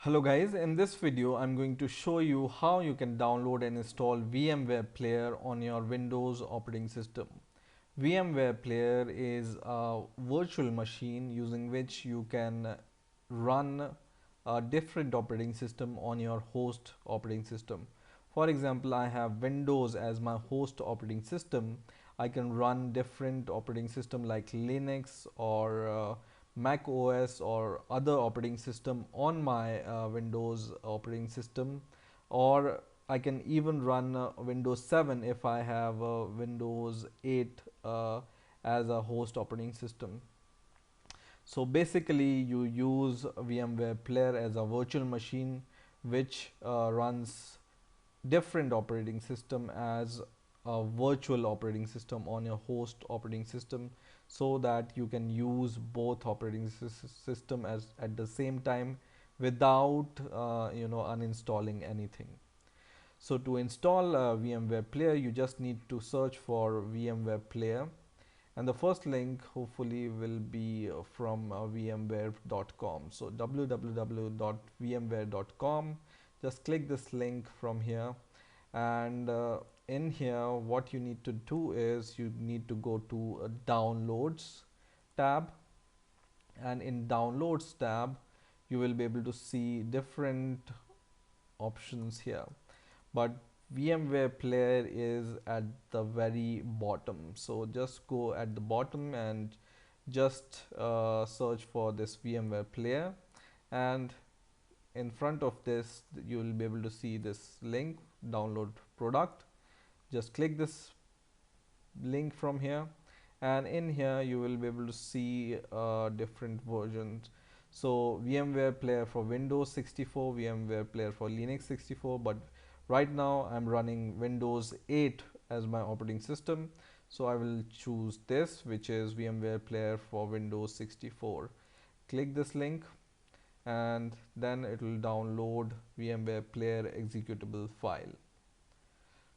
Hello guys, in this video I'm going to show you how you can download and install VMware Player on your Windows operating system. VMware Player is a virtual machine using which you can run a different operating system on your host operating system. For example, I have Windows as my host operating system. I can run different operating system like Linux or Mac OS or other operating system on my Windows operating system, or I can even run Windows 7 if I have Windows 8 as a host operating system. So basically you use VMware Player as a virtual machine which runs different operating system as a virtual operating system on your host operating system, so that you can use both operating system as at the same time without uninstalling anything. So to install VMware Player, you just need to search for VMware Player, and the first link hopefully will be from vmware.com. So www.vmware.com, just click this link from here, and in here what you need to do is you need to go to downloads tab, and in downloads tab you will be able to see different options here, but VMware Player is at the very bottom. So just go at the bottom and just search for this VMware Player, and in front of this you will be able to see this link, download product. Just click this link from here, and in here you will be able to see different versions. So VMware Player for Windows 64, VMware Player for Linux 64, but right now I'm running Windows 8 as my operating system, so I will choose this, which is VMware Player for Windows 64. Click this link, and then it will download VMware Player executable file.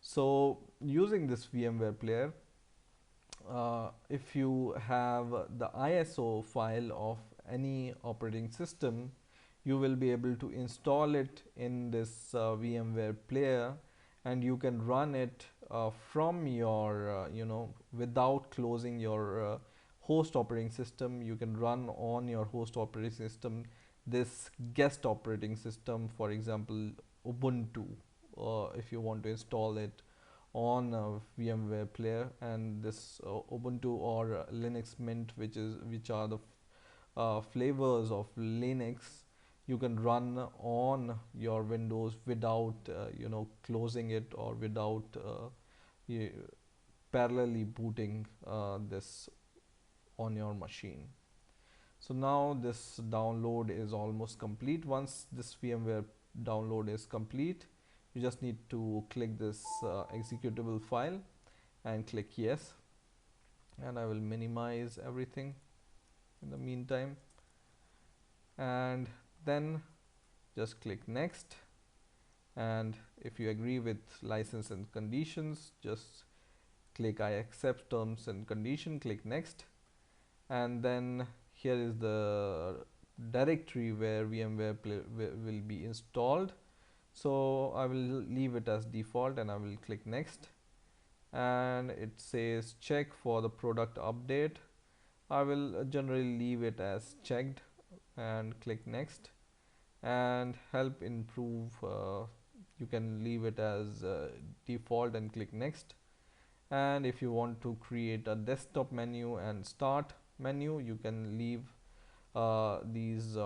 So using this VMware Player, if you have the ISO file of any operating system, you will be able to install it in this VMware Player, and you can run it from your without closing your host operating system. You can run on your host operating system this guest operating system, for example Ubuntu, if you want to install it on VMware Player, and this Ubuntu or Linux Mint, which are the flavors of Linux, you can run on your Windows without closing it, or without parallelly booting this on your machine. So now this download is almost complete. Once this VMware download is complete, you just need to click this executable file and click yes, and I will minimize everything in the meantime, and then just click next, and if you agree with license and conditions, just click I accept terms and condition, click next, and then here is the directory where VMware will be installed. So I will leave it as default, and I will click next, and it says check for the product update. I will generally leave it as checked and click next, and help improve, you can leave it as default and click next. And if you want to create a desktop menu and start menu, you can leave these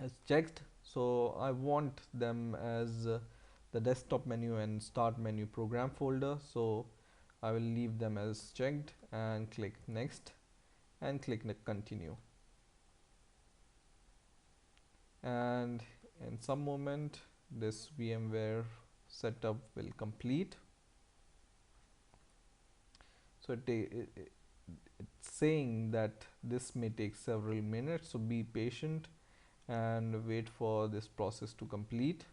as checked. So I want them as the desktop menu and start menu program folder, so I will leave them as checked and click next and click continue, and in some moment this VMware setup will complete. So it's saying that this may take several minutes, so be patient and wait for this process to complete.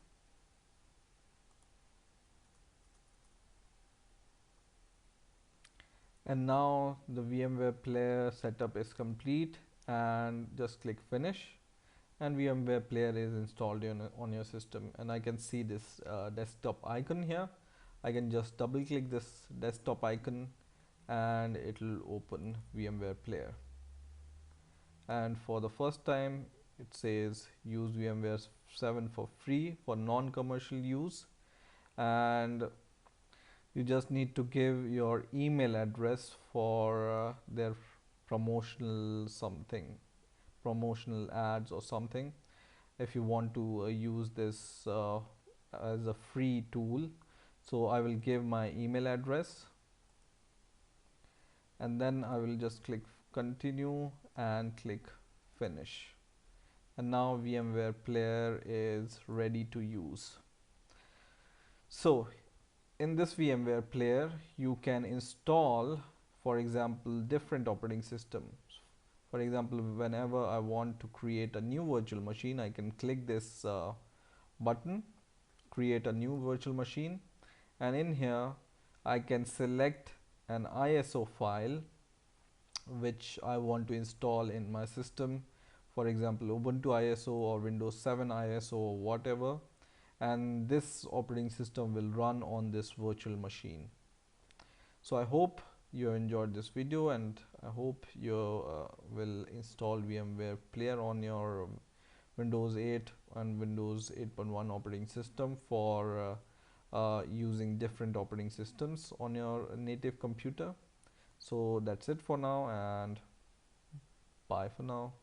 And now the VMware Player setup is complete, and just click finish, and VMware Player is installed on your system, and I can see this desktop icon here. I can just double click this desktop icon and it will open VMware Player. And for the first time it says use VMware 7 for free for non-commercial use, and you just need to give your email address for their promotional ads or something, if you want to use this as a free tool. So I will give my email address, and then I will just click continue and click finish, and now VMware Player is ready to use. So in this VMware Player you can install, for example, different operating systems. For example, whenever I want to create a new virtual machine, I can click this button, create a new virtual machine, and in here I can select an ISO file which I want to install in my system, for example Ubuntu ISO or Windows 7 ISO or whatever, and this operating system will run on this virtual machine. So I hope you enjoyed this video, and I hope you will install VMware Player on your Windows 8 and Windows 8.1 operating system for using different operating systems on your native computer. So that's it for now, and bye for now.